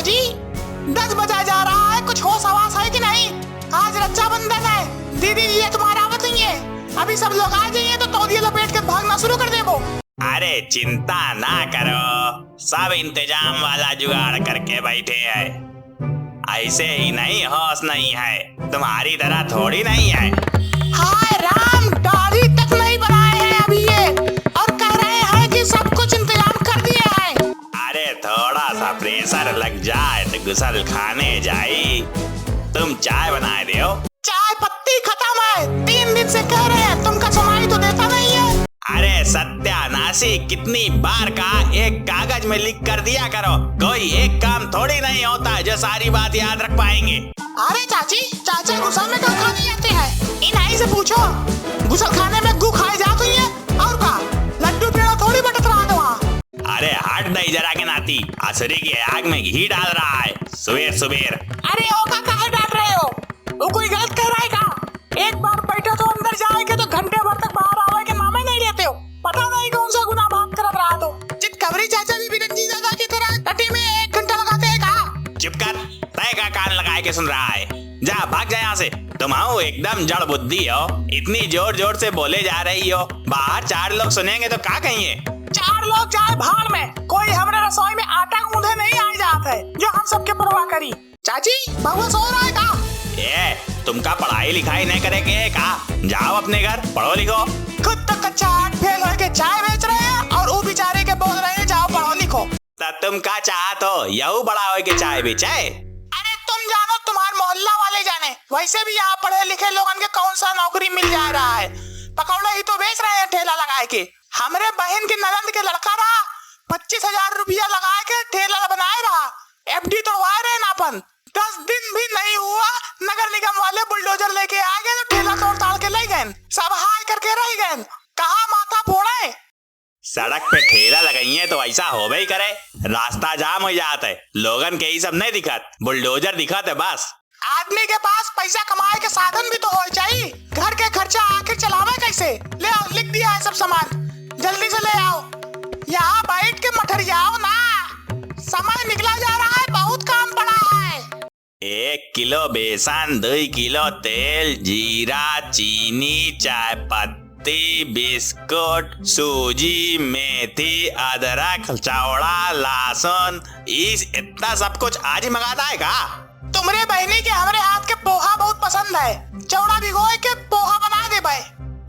हो जी? 10 बजा जा रहा है, कुछ होश हवास है कि नहीं? आज रक्षाबंधन है, दीदी जी ये तुम्हारा आवत नहीं है। अभी सब लोग आ जाइए तो तौलिया लपेट के भागना शुरू कर दे वो। अरे चिंता ना करो, सब इंतजाम वाला जुगाड़ करके बैठे हैं। ऐसे ही नहीं, होश नहीं है, तुम्हारी तरह थोड़ी नहीं है। हाय राम, दाढ़ी तक नहीं बनाए हैं अभी ये, और कह रहे हैं कि सब कुछ इंतजाम कर दिए हैं। अरे थोड़ा सा प्रेशर लग जाए तो गुसल खाने जाई। तुम चाय बनाए दो। चाय पत्ती खत्म है, 3 दिन से कह रहे हैं, तुमका सुनाई तो देता नहीं है। अरे सत्यानाशी, कितनी बार का एक कागज में लिख कर दिया करो। कोई एक काम थोड़ी नहीं होता जो सारी बात याद रख पाएंगे। अरे चाची, चाचा गुसल में क्यों खाने जाते हैं? इन्हीं से पूछो, गुसल खाने में गु खाए जाती है और का लड्डू पेड़ा थोड़ी बटत रहा था वहाँ। अरे हट नहीं जरा के नाती, असुरी की आग में घी डाल रहा है सुबेर सुबेर। अरे ओ का काहे डाल रहे हो? वो कोई गलत कह रहा है का? एक बार बैठो तो अंदर जाएंगे तो घंटे भर तक बाहर आवे के नाम ही नहीं लेते हो। पता नहीं कौन सा गुनाह बात कर रहा तो। चितकबरी चाचा भी बिरंजी दादा की तरह टटी में 1 घंटा लगाते हैं का? चुप कर, तय का कान लगाए के सुन रहा है। जा भाग जा यहाँ से। तुम आओ एकदम जड़ बुद्धि हो, इतनी जोर जोर से बोले जा रही हो, बाहर 4 लोग सुनेंगे तो क्या कहेंगे? 4 लोग जाए भाड़ में, कोई हमारे रसोई में आटा गूंधे नहीं आ जाता है जो हम सबके परवाह करी। चाची बउआ सो रहा है का? तुमका पढ़ाई लिखाई नहीं करेंगे का? जाओ अपने घर पढ़ो लिखो। खुद तो कच्चा 8 फेल होके चाय बेच रहे हैं और वो बेचारे के बोल रहे हैं जाओ पढ़ो लिखो। तब तुम का चाहत हो, यहू बड़ा हो के चाय बेचे? अरे तुम जानो, तुम्हारे मोहल्ला वाले जाने। वैसे भी यहाँ पढ़े लिखे लोगन के कौन सा नौकरी मिल जा रहा है? पकौड़े ही तो बेच रहे हैं ठेला लगाए के। हमरे बहन के ननद के लड़का रहा, 25,000 रुपया लगा के ठेला बनाए रहा, FD तोड़वाए रहे नापन। 10 दिन भी नहीं हुआ, नगर निगम वाले बुलडोजर लेके आ गए तो ठेला तोड़ ताड़ के ले गए, सब हाय करके रह गए। कहाँ माथा फोड़े? सड़क पे ठेला लगाइए तो ऐसा हो ही करे, रास्ता जाम हो जाता है, लोगन के ही सब नहीं दिखत, बुलडोजर दिखत है बस। आदमी के पास पैसा कमाए के साधन भी तो हो चाहिए, घर के खर्चा आखिर चलावे कैसे? ले आओ, लिख दिया है सब सामान, जल्दी से ले आओ। यहाँ बैठ के मठरियाओ ना, समय निकला जा रहा है, बहुत काम पड़ा है। 1 किलो बेसन, 2 किलो तेल, जीरा, चीनी, चाय पत्ती, बिस्कुट, सूजी, मेथी, अदरक, चौड़ा, लहसुन, इतना सब कुछ आज ही मंगाता है का? तुम्हारे बहनी के हमारे हाथ के पोहा बहुत पसंद है, चौड़ा भिगोए के पोहा बना दे भाई।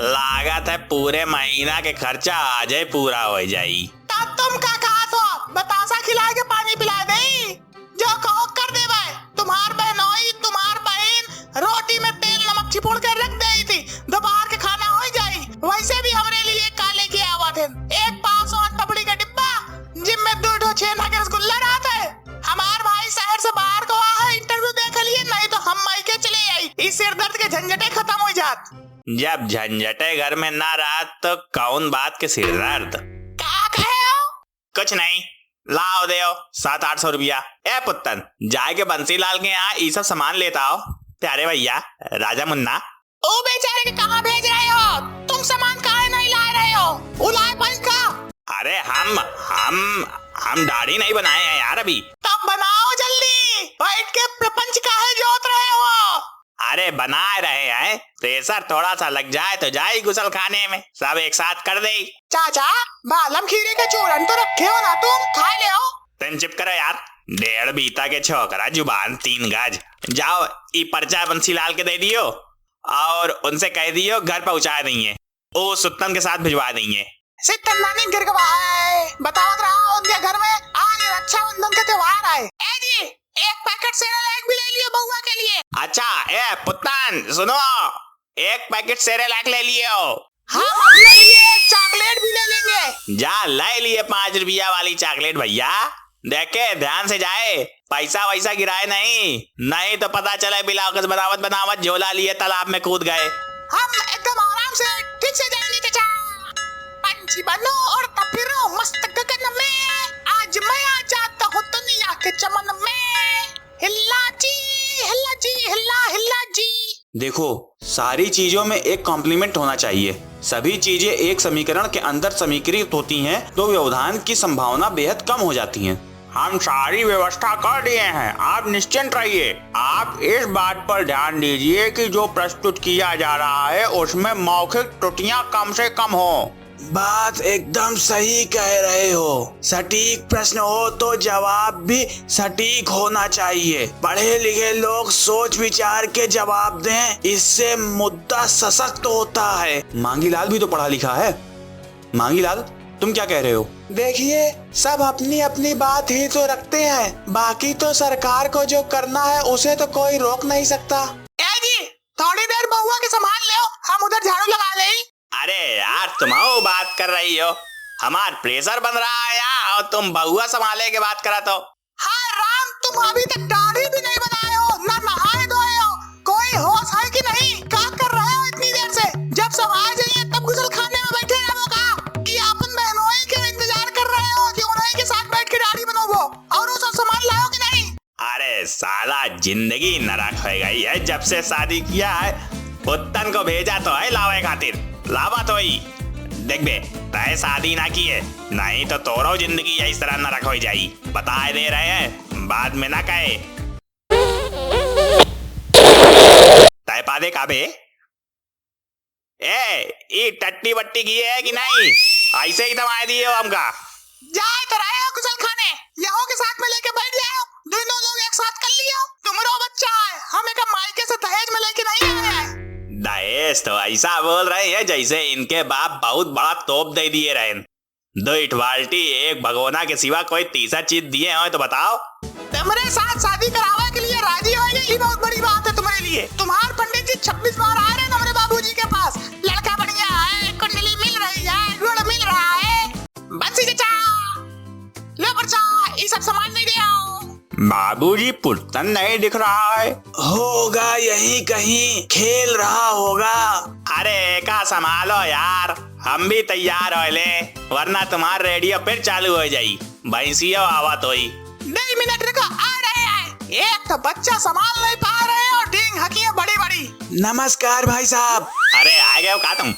लागत है पूरे महीना के खर्चा आज ही पूरा हो जाई। तब तुम क्या कहा तो बतासा खिला के पानी पिला दे, जो कहो कर दे भाई। तुम्हार बहनोई, तुम्हार बहन रोटी में तेल नमक छिपोड़ के रख दी थी, दोपहर के खाना हो जाई। वैसे भी हमारे लिए काले के आवा थे, 1 500 टपड़ी का डिब्बा, जिम में 2 छेना के रसगुल्ला रहता है। हमार भाई शहर से बाहर को आ है, इंटरव्यू देख लिए, नहीं तो हम मायके चले आई। इस सिर दर्द के झंझटे खत्म हो जात। जब झंझटे घर में ना रहा तो कौन बात के सिर दर्द? क्या कहे हो? कुछ नहीं, लाओ दे 700-800 रुपया। ए पुत्तन, जाए के बंसीलाल के यहाँ ये सब सामान लेता हो। प्यारे भैया राजा मुन्ना, ओ बेचारे के कहाँ भेज रहे हो? तुम सामान काहे नहीं ला रहे हो? उलाए पंखा। अरे हम दाढ़ी नहीं बनाए हैं यार अभी। तब बनाओ जल्दी, बैठ के प्रपंच काहे जोत रहे हो? अरे बना रहे हैं, प्रेशर थोड़ा सा लग जाए तो जाए गुसल खाने में, सब एक साथ कर दे। चाचा बालम खीरे के चूरन तो रखे हो ना, तुम खा ले हो। तुम चुप करो यार, 1.5 बीता के छोकरा, जुबान 3 गज। जाओ ई पर्चा बंसीलाल के दे दियो और उनसे कह दियो घर पहुंचा देंगे, वो सुत्तन के साथ भिजवा देंगे। सित्तन नानी गिर गवा है, बताओ रहा उनके घर में आज रक्षाबंधन का त्योहार है। ए जी, 1 पैकेट सेरेलैक भी ले लियो बउआ के लिए। अच्छा ए पुत्तन सुनो, 1 पैकेट सेरेलैक ले लियो। हाँ, अपने लिए 1 चॉकलेट भी ले लेंगे। जा ले लिए 5 रुपया वाली चॉकलेट भैया, देखे ध्यान से जाए, पैसा वैसा गिराए नहीं तो पता चले बिलावत बनावत झोला लिए तालाब में कूद गए। हम एकदम आराम से ठीक से जाएंगे चाचा। पंछी बनो और फिरो मस्त गगन में, आज मैं आ जाता हूँ दुनिया के चमन में। हिल्ला जी हिल्ला जी हिल्ला हिल्ला जी। देखो, सारी चीजों में एक कॉम्प्लीमेंट होना चाहिए। सभी चीजें एक समीकरण के अंदर समीकृत होती हैं तो व्यवधान की संभावना बेहद कम हो जाती है। हम सारी व्यवस्था कर दिए हैं, आप निश्चिंत रहिए। आप इस बात पर ध्यान दीजिए कि जो प्रस्तुत किया जा रहा है उसमें मौखिक त्रुटियां कम से कम हो। बात एकदम सही कह रहे हो। सटीक प्रश्न हो तो जवाब भी सटीक होना चाहिए। पढ़े लिखे लोग सोच विचार के जवाब दें, इससे मुद्दा सशक्त होता है। मांगीलाल भी तो पढ़ा लिखा है। मांगीलाल, तुम क्या कह रहे हो? देखिए, सब अपनी अपनी बात ही तो रखते हैं, बाकी तो सरकार को जो करना है उसे तो कोई रोक नहीं सकता। जी, थोड़ी देर बहुआ के संभाल लो, हम उधर झाड़ू लगा ले। अरे यार, तुम हो बात कर रही हो, हमार प्रेशर बन रहा है यार, और तुम बहुआ संभाले के बात करा तो। हाँ राम, तुम अभी तक दाढ़ी भी नहीं बनाए हो, ना नहाए धोए हो, कोई होश है कि नहीं? क्या कर रहे हो इतनी देर से? जब सब आ जाइए तब गुसल खाने में बैठे रहोगा कि अपन बहनोई के इंतजार कर रहे हो कि उन्हीं के साथ बैठ के दाढ़ी बनाओ और वो सब सामान लाओ कि नहीं? अरे साला जिंदगी नरक हो गई है जब से शादी किया है। पुत्तन को भेजा तो है लावे खातिर, लावा तो ही। देख बे, तय शादी ना की है, नहीं तो तोरो जिंदगी इस तरह नरक हो जाई। बताए दे रहे हैं, बाद में ना कहे। तय पादे का बे? ये टट्टी बट्टी की है कि नहीं? ऐसे ही दवाए दिए हो हमका। जाए तो रहे हो कुशल खाने, यहों के साथ में लेके बैठ जाओ, दोनों लोग एक साथ कर लियो। तुम्हारा बच्चा है, हमें का मायके से दहेज में लेके नहीं आया है। दहेज तो ऐसा बोल रहे हैं जैसे इनके बाप बहुत बड़ा तोप दे दिए रहे। 2 ईंट बाल्टी, 1 भगोना के सिवा कोई तीसरा चीज दिए हो तो बताओ। तुम्हारे साथ शादी कराने के लिए राजी हो गए, ये बहुत बड़ी बात है तुम्हारे लिए। तुम्हारे पंडित जी 26 बार आ रहे हैं हमारे बाबूजी के पास। लड़का बढ़िया है, कुंडली मिल रही है, गुड़ मिल रहा है। बंसी चचा, लो पर्चा, ये सब सामान नहीं दिया। बाबूजी, पुत्तन नहीं दिख रहा है। होगा यहीं कहीं खेल रहा होगा। अरे का संभालो यार, हम भी तैयार हो ले, वरना तुम्हार रेडियो फिर चालू हो जाई। भैंसिया आवाज होई। 2 मिनट रुको, आ रहे हैं। एक तो बच्चा संभाल नहीं पा रहे और डींग हकियां बड़ी बड़ी। नमस्कार भाई साहब। अरे आ गए हो का तुम?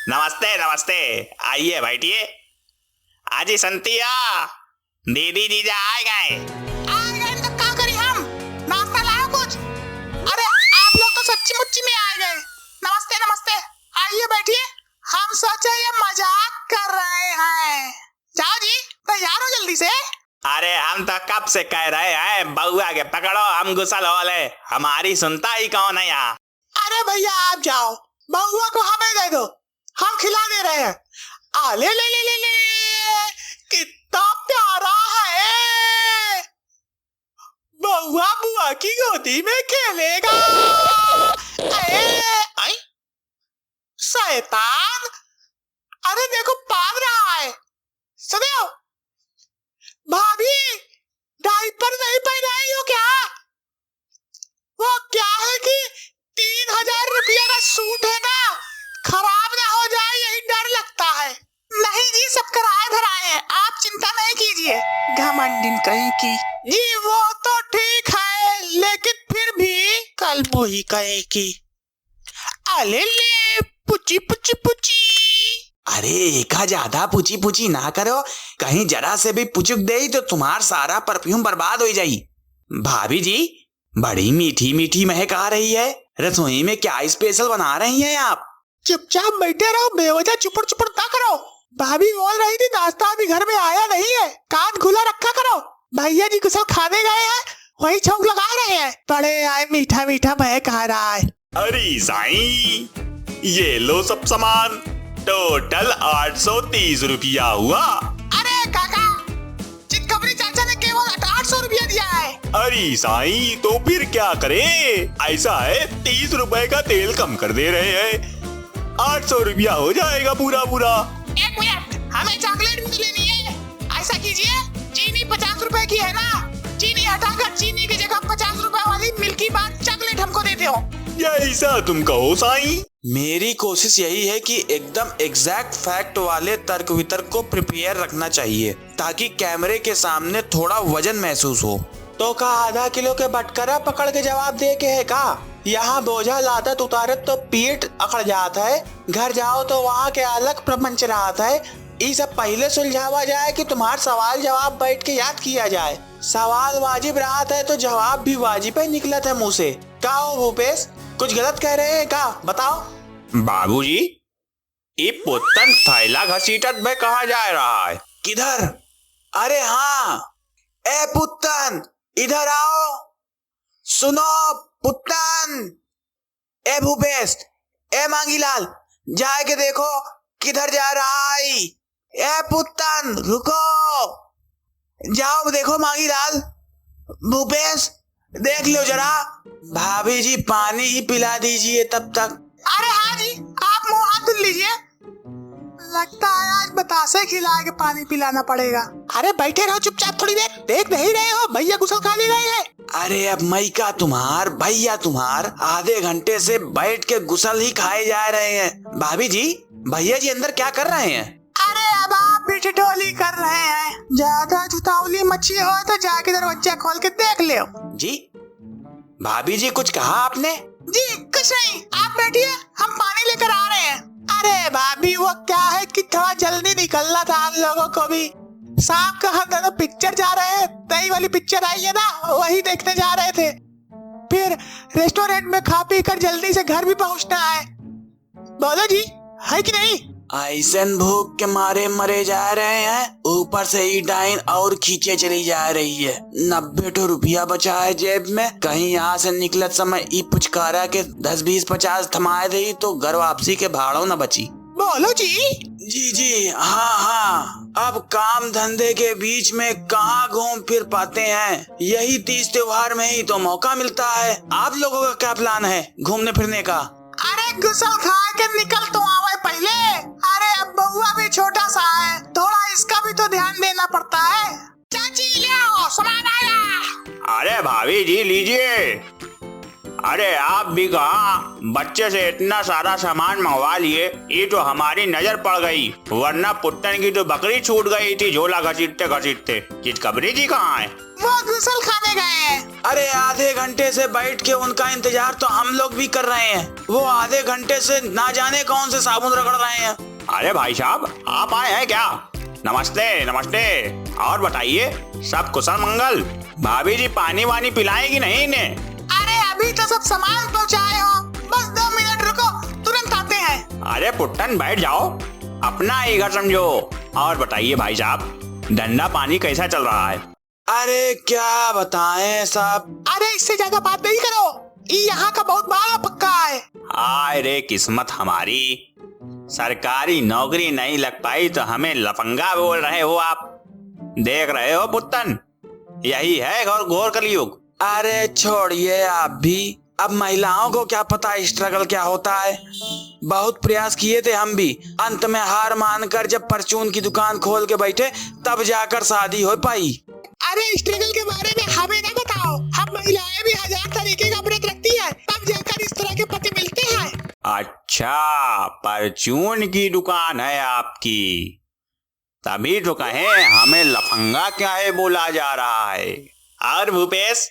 नमस्ते नमस्ते, आइए बैठिए। आजी संतिया, दीदी जीजा आ गए। सच्ची मुच्ची में आ गए। नमस्ते नमस्ते, आइए बैठिए। हम सोचे ये मजाक कर रहे हैं। जाओ जी, तैयार हो जल्दी से। अरे हम तो कब से कह रहे हैं बउआ के पकड़ो, हम गुसल हो ले, हमारी सुनता ही कौन है यहाँ। अरे भैया आप जाओ, बउआ को हमें दे दो, हम खिला दे रहे हैं। आ ले ले ले ले ले, कितना प्यारा है। बउआ बुआ की गोदी में खेलेगा। आई शैतान, अरे देखो भाग रहा है। सुनो भाभी, डायपर नहीं पहनाई हो क्या? वो क्या है कि 3000 रुपया का सूट है ना, खराब ना हो जाए यही डर लगता है। नहीं जी, सब किराए धराए हैं, आप चिंता नहीं कीजिए। घमंडिन कहीं की जी, वो तो ठीक है, लेकिन फिर भी कल वो ही कहे की अले ले पुची पुची पुची। अरे एका ज्यादा पुची पुची ना करो, कहीं जरा से भी पुचुक दे तो तुम्हारा सारा परफ्यूम बर्बाद हो जाई। भाभी जी, बड़ी मीठी मीठी महक आ रही है, रसोई में क्या स्पेशल बना रही हैं आप? चुपचाप बैठे रहो, बेवजह चुपड़ चुपड़ ना करो। भाभी बोल रही थी नाश्ता अभी घर में आया नहीं है, कान खुला रखा करो। भैया जी कुछ खाने गए हैं, वही छौंक लगा रहे हैं। बड़े आए, मीठा मीठा महक आ रहा है। अरे साईं, ये लो सब सामान, टोटल 830 रुपया हुआ। अरे काका, चितकबरी चाचा ने केवल 800 रुपया दिया है। अरे साईं, तो फिर क्या करे? ऐसा है, 30 रुपए का तेल कम कर दे रहे हैं, 800 रुपया हो जाएगा पूरा पूरा। 1 मिनट, हमें चॉकलेट भी लेनी है। ऐसा कीजिए, चीनी 50 रुपए की है ना, चीनी हटाकर चीनी की जगह 50 रुपए वाली मिल्की बार चॉकलेट हमको देते हो। ऐसा तुम कहो साईं। मेरी कोशिश यही है कि एकदम एग्जैक्ट फैक्ट वाले तर्क वितर्क को प्रिपेयर रखना चाहिए, ताकि कैमरे के सामने थोड़ा वजन महसूस हो। तो का आधा किलो के बटकरा पकड़ के जवाब दे के है का? यहाँ बोझा लादत उतारत तो पीठ अकड़ जाता है, घर जाओ तो वहाँ के अलग प्रपंच रहता है, ये सब पहले सुलझावा जाए कि तुम्हारा सवाल जवाब बैठ के याद किया जाए। सवाल वाजिब रहा था तो जवाब भी वाजिब ही निकला था मुंह से। क्या हो भूपेश, कुछ गलत कह रहे हैं क्या? बताओ। बाबूजी, ये पुत्तन थैला घसीटत में कहाँ जा रहा है? किधर? अरे हाँ, ए पुत्तन इधर आओ। सुनो पुत्तन। ए भूपेश, ए मांगीलाल, जाके देखो किधर जा रहा है। ए पुत्तन रुको, जाओ देखो मांगीलाल। भूपेश देख लो जरा। भाभी जी पानी ही पिला दीजिए तब तक। अरे हाँ जी, आप मुंह हाथ धुल लीजिए। लगता है आज बतासे खिला के पानी पिलाना पड़ेगा। अरे बैठे रहो चुपचाप थोड़ी देर, देख नहीं रहे हो भैया गुसल खाने गए हैं। अरे अब मई का तुम्हार भैया तुम्हार आधे घंटे से बैठ के गुसल ही खाए जा रहे हैं। भाभी जी, भैया जी अंदर क्या कर रहे हैं? अरे अब आप भी ठिठोली कर रहे हैं। ज्यादा जुतावली मच्छी हो तो जाके दरवाजा खोल के देख ले। जी भाभी जी, कुछ कहा आपने? जी कुछ नहीं, आप बैठिए, हम पानी लेकर आ रहे हैं। अरे भाभी वो क्या है कि थोड़ा जल्दी निकलना था हम लोगों को भी। शाम का हम दोनों पिक्चर जा रहे हैं, नई वाली पिक्चर आई है ना, वही देखने जा रहे थे। फिर रेस्टोरेंट में खा पी कर जल्दी से घर भी पहुंचना है। बोलो जी, है कि नहीं? ऐसन भूख के मारे मरे जा रहे हैं, ऊपर से ही डाइन और खींचे चली जा रही है। 90 रुपया बचा है जेब में, कहीं यहाँ से निकलत समय ई पुचकारा के 10 20 50 थमाए दे तो घर वापसी के भाड़ों न बची। बोलो जी। जी हाँ हाँ, अब काम धंधे के बीच में कहाँ घूम फिर पाते हैं। यही तीज त्योहार में ही तो मौका मिलता है। आप लोगों का क्या प्लान है घूमने फिरने का? अरे गुसल खा के निकल तो आवे पहले। अरे अब बउआ भी छोटा सा है, थोड़ा इसका भी तो ध्यान देना पड़ता है। चाची ले आओ, सामान आया। अरे भाभी जी लीजिए। अरे आप भी कहाँ बच्चे से इतना सारा सामान मंगवा लिए, ये तो हमारी नजर पड़ गई, वरना पुट्टन की तो बकरी छूट गई थी झोला घसीटते घसीटते। चितकबरी जी कहाँ है? वो गुसल खाने गए हैं। अरे आधे घंटे से बैठ के उनका इंतजार तो हम लोग भी कर रहे हैं। वो आधे घंटे से ना जाने कौन से साबुन रगड़ रहे हैं। अरे भाई साहब, आप आए हैं क्या? नमस्ते नमस्ते। और बताइए, सब कुशल मंगल? भाभी जी पानी वानी पिलाएगी नहीं इन्हें? अरे अभी तो सब सामान पहुंचाए हो, बस 2 मिनट रुको, तुरंत आते हैं। अरे पुट्टन बैठ जाओ, अपना ही घर समझो। और बताइए भाई साहब, धंधा पानी कैसा चल रहा है? अरे क्या बताएं साहब। अरे इससे ज्यादा बात नहीं करो, ये यहाँ का बहुत बड़ा पक्का है। हाय रे किस्मत हमारी, सरकारी नौकरी नहीं लग पाई तो हमें लफंगा बोल रहे हो आप। देख रहे हो पुत्तन, यही है घोर घोर कलयुग। अरे छोड़िए आप भी, अब महिलाओं को क्या पता स्ट्रगल क्या होता है। बहुत प्रयास किए थे हम भी, अंत में हार मानकर जब परचून की दुकान खोल के बैठे तब जाकर शादी हो पाई। अरे स्ट्रगल के बारे में हमें ना बताओ, हम महिलाएं भी 1000 तरीके का व्रत रखती है, तब जाकर इस तरह के पति मिलते हैं। अच्छा, परचून की दुकान है आपकी, तभी तो कहें हमें लफंगा क्या है बोला जा रहा है। और भूपेश,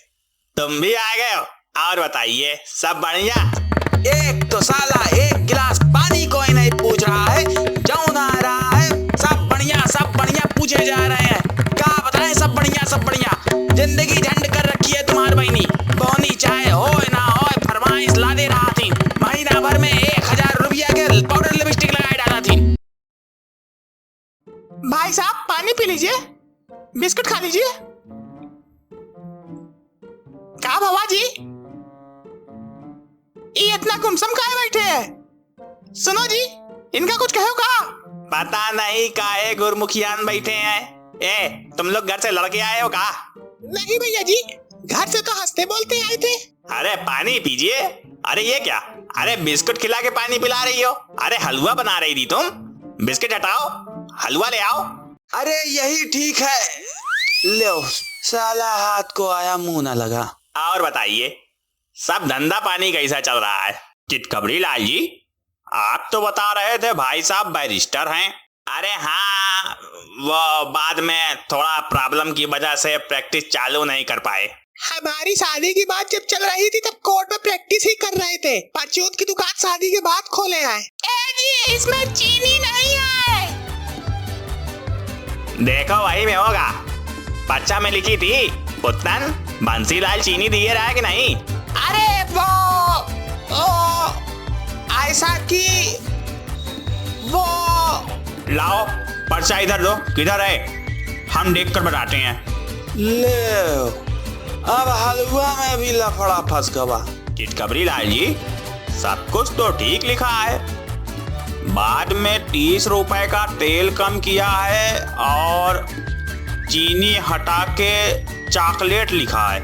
तुम भी आ गए हो? और बताइए, सब बढ़िया? एक तो साला एक गिलास पानी कोई नहीं पूछ रहा है, जौन आ रहा है सब बढ़िया पूछे जा रहे हैं। क्या बताएं, सब बढ़िया। जिंदगी झंड कर रखी है तुम्हारी बहनी। बोनी चाहे हो ना हो, फरमाइश ला दे रहा थी, महीना भर में 1000 रुपया के पाउडर लिपस्टिक लगाए डाला थी। भाई साहब पानी पी लीजिए, बिस्कुट खा लीजिए। क्या बाबा जी, ये इतना गुमसम काहे बैठे हैं? सुनो जी, इनका कुछ कहो का? पता नहीं काहे गुरमुखियान बैठे हैं। ए, तुम लोग घर से लड़के आए हो का? नहीं भैया जी, घर से तो हंसते बोलते आए थे। अरे पानी पीजिए। अरे ये क्या? अरे बिस्कुट खिला के पानी पिला रही हो? अरे हलवा बना रही थी तुम, बिस्किट हटाओ, हलवा ले आओ। अरे यही ठीक है, लो साला हाथ को आया मुंह ना लगा। और बताइए, सब धंधा पानी कैसा चल रहा है? चितकबरी लाल जी, आप तो बता रहे थे भाई साहब बैरिस्टर हैं। अरे हाँ, वो बाद में थोड़ा प्रॉब्लम की वजह से प्रैक्टिस चालू नहीं कर पाए। हमारी शादी की बात जब चल रही थी तब कोर्ट में प्रैक्टिस ही कर रहे थे। परचून की दुकान शादी के बाद खोले हैं। ए जी, इसमें चीनी नहीं है। देखो वही में होगा। पर्चा में लिखी थी पुत्तन बंसीलाल चीनी दिए रहा है कि नहीं। अरे वो ऐसा कि वो लाओ पर्चा इधर दो। किधर है? हम देख कर बताते हैं। ले अब हलवा में भी लफड़ा फंस गवा। चितकबरी लाल जी सब कुछ तो ठीक लिखा है। बाद में 30 रुपए का तेल कम किया है और चीनी हटा के चॉकलेट लिखा है।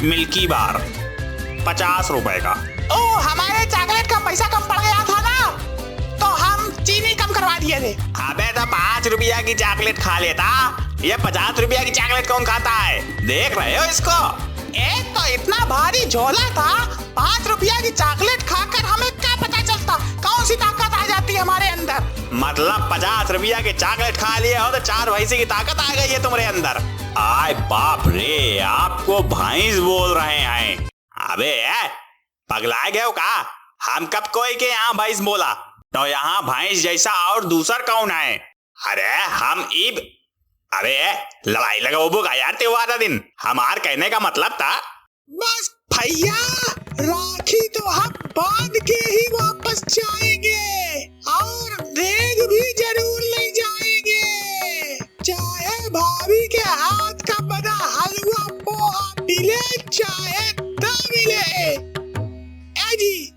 मिल्की बार 50 रुपए का। ओ हमारे चॉकलेट का पैसा कम पड़ गया था ना, तो हम चीनी कम करवा दिए थे। अबे तो 5 रुपया की चॉकलेट खा लेता, ये 50 रुपया की चॉकलेट कौन खाता है? देख रहे हो इसको? एक तो इतना भारी झोला था, 5 रुपया की चॉकलेट खाकर हमें क्या पता चलता कौन सी ताकत आ जाती है हमारे अंदर। मतलब 50 रुपया की चॉकलेट खा लिए हो तो 4 भैंसी की ताकत आ गई है तुम्हारे अंदर। आय बाप रे, आपको भैंस बोल रहे हैं? अबे पगला गए हो का? हम कब कोई के यहाँ भैंस बोला? तो यहाँ भैंस जैसा और दूसर कौन है? अरे हम इब अबे लड़ाई लगाओ का यार त्योहार दिन। हमार कहने का मतलब था बस भैया, राखी तो हम बांध के ही वापस जाएंगे और देग भी जरूर ले जाएंगे, चाहे भाभी के हाथ का बना हलवा पोहा मिले चाहे न मिले। ए जी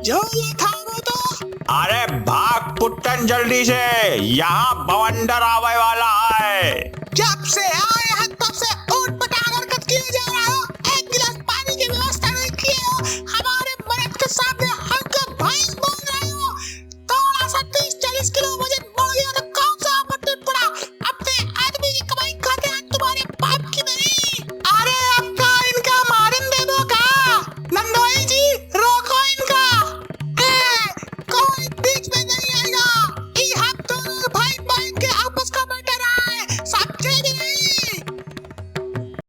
झोला थामो तो। अरे भाग पुट्टन जल्दी से, यहाँ बवंडर आवे वाला है। जब से